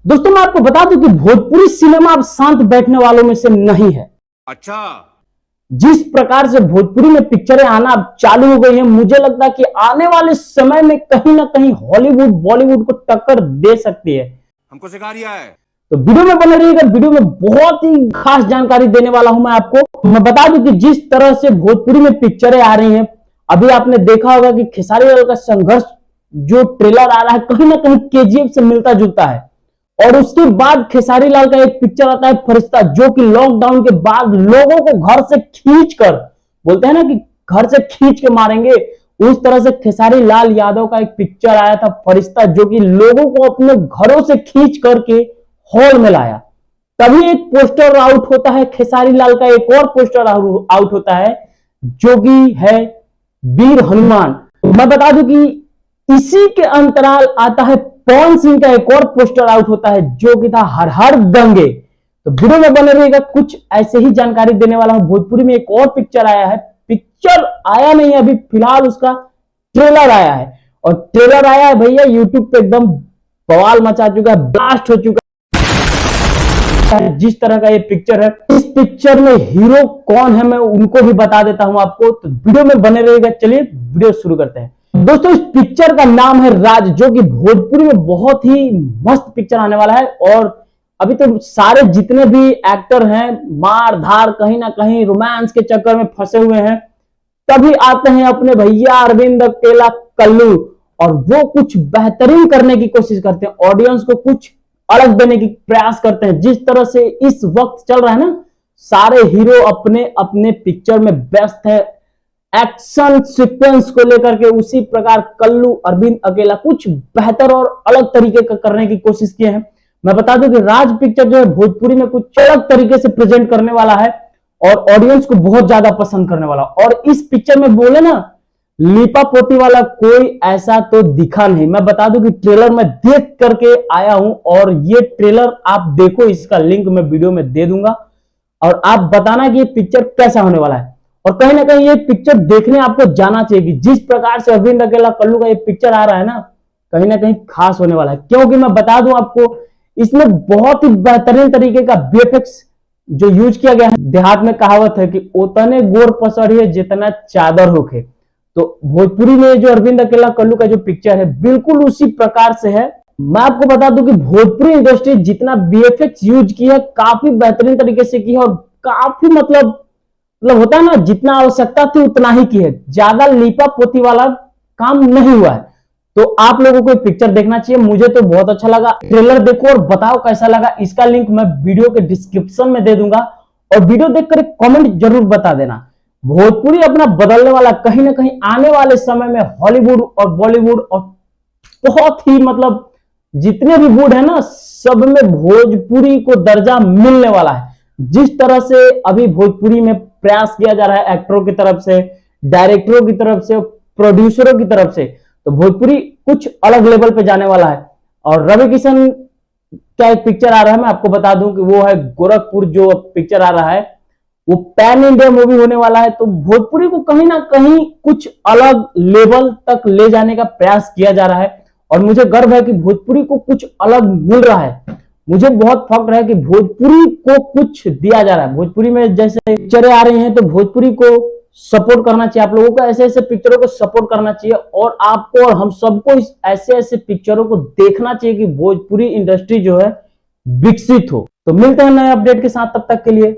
दोस्तों मैं आपको बता दूं कि भोजपुरी सिनेमा अब शांत बैठने वालों में से नहीं है। अच्छा। जिस प्रकार से भोजपुरी में पिक्चरें आना अब चालू हो गई हैं, मुझे लगता है कि आने वाले समय में कहीं ना कहीं हॉलीवुड बॉलीवुड को टक्कर दे सकती है। हमको सिखा रिया है। तो वीडियो में बने रहिएगा। वीडियो में बहुत ही खास जानकारी देने वाला हूं मैं आपको। मैं बता दूं कि जिस तरह से भोजपुरी में पिक्चरें आ रही हैं, अभी आपने देखा होगा कि खेसारी लाल का संघर्ष जो ट्रेलर आ रहा है कहीं ना कहीं केजीएफ से मिलता जुलता है। और उसके बाद खेसारी लाल का एक पिक्चर आता है फरिश्ता, जो कि लॉकडाउन के बाद लोगों को घर से खींच कर, बोलते हैं ना कि घर से खींच के मारेंगे, उस तरह से खेसारी लाल यादव का एक पिक्चर आया था फरिश्ता, जो कि लोगों को अपने घरों से खींच करके हॉल में लाया। तभी एक पोस्टर आउट होता है खेसारी लाल का, एक और पोस्टर आउट होता है जो कि है वीर हनुमान। मैं बता दूं कि इसी के अंतराल आता है पवन सिंह का एक और पोस्टर आउट होता है जो कि था हर हर दंगे। तो वीडियो में बने रहिएगा, कुछ ऐसे ही जानकारी देने वाला हूं। भोजपुरी में एक और पिक्चर आया है, पिक्चर आया नहीं है अभी फिलहाल, उसका ट्रेलर आया है। और ट्रेलर आया है भैया यूट्यूब पे एकदम बवाल मचा चुका है, ब्लास्ट हो चुका है। जिस तरह का ये पिक्चर है, इस पिक्चर में हीरो कौन है मैं उनको भी बता देता हूं आपको। तो वीडियो में बने रहिएगा। चलिए वीडियो शुरू करते हैं। दोस्तों इस पिक्चर का नाम है राज, जो कि भोजपुरी में बहुत ही मस्त पिक्चर आने वाला है। और अभी तो सारे जितने भी एक्टर हैं मार धार कहीं ना कहीं रोमांस के चक्कर में फंसे हुए हैं, तभी आते हैं अपने भैया अरविंद अकेला कल्लू, और वो कुछ बेहतरीन करने की कोशिश करते हैं, ऑडियंस को कुछ अलग देने की प्रयास करते हैं। जिस तरह से इस वक्त चल रहा है ना, सारे हीरो अपने अपने पिक्चर में व्यस्त है एक्शन सीक्वेंस को लेकर के, उसी प्रकार कल्लू अरविंद अकेला कुछ बेहतर और अलग तरीके का करने की कोशिश किए हैं। मैं बता दूं कि राज पिक्चर जो है भोजपुरी में कुछ अलग तरीके से प्रेजेंट करने वाला है और ऑडियंस को बहुत ज्यादा पसंद करने वाला। और इस पिक्चर में बोले ना लीपा पोती वाला कोई ऐसा तो दिखा नहीं। मैं बता दूं कि ट्रेलर में देख करके आया हूं, और ये ट्रेलर आप देखो, इसका लिंक मैं वीडियो में दे दूंगा और आप बताना कि ये पिक्चर कैसा होने वाला है। और कहीं ना कहीं ये पिक्चर देखने आपको जाना चाहिए कि जिस प्रकार से अरविंद अकेला कल्लू का ये पिक्चर आ रहा है ना, कहीं ना कहीं खास होने वाला है। क्योंकि मैं बता दूं आपको, इसमें बहुत ही बेहतरीन तरीके का बीएफएक्स जो यूज किया गया है। देहात में कहावत है कि ओतने गोर पसड़िए जितना चादर होके। तो भोजपुरी में जो अरविंद अकेला कल्लू का जो पिक्चर है बिल्कुल उसी प्रकार से है। मैं आपको बता दूं कि भोजपुरी इंडस्ट्री जितना बीएफएक्स यूज की है काफी बेहतरीन तरीके से की है, और काफी मतलब होता है ना, जितना आवश्यकता थी उतना ही की है, ज्यादा लीपा पोती वाला काम नहीं हुआ है। तो आप लोगों को पिक्चर देखना चाहिए। मुझे तो बहुत अच्छा लगा। ट्रेलर देखो और बताओ कैसा लगा। इसका लिंक मैं वीडियो के डिस्क्रिप्शन में दे दूंगा, और वीडियो देखकर एक कमेंट जरूर बता देना। भोजपुरी अपना बदलने वाला, कहीं ना कहीं आने वाले समय में हॉलीवुड और बॉलीवुड और बहुत ही मतलब जितने भी वुड है ना, सब में भोजपुरी को दर्जा मिलने वाला है। जिस तरह से अभी भोजपुरी में प्रयास किया जा रहा है एक्टरों की तरफ से, डायरेक्टरों की तरफ से, प्रोड्यूसरों की तरफ से, तो भोजपुरी कुछ अलग लेवल पे जाने वाला है। और रवि किशन का एक पिक्चर आ रहा है, मैं आपको बता दूं कि वो है गोरखपुर। जो पिक्चर आ रहा है वो पैन इंडिया मूवी होने वाला है। तो भोजपुरी को कहीं ना कहीं कुछ अलग लेवल तक ले जाने का प्रयास किया जा रहा है, और मुझे गर्व है कि भोजपुरी को कुछ अलग मिल रहा है। मुझे बहुत फख्र है कि भोजपुरी को कुछ दिया जा रहा है। भोजपुरी में जैसे पिक्चरें आ रही हैं तो भोजपुरी को सपोर्ट करना चाहिए। आप लोगों को ऐसे ऐसे पिक्चरों को सपोर्ट करना चाहिए, और आपको और हम सबको इस ऐसे ऐसे पिक्चरों को देखना चाहिए कि भोजपुरी इंडस्ट्री जो है विकसित हो। तो मिलते हैं नए अपडेट के साथ, तब तक के लिए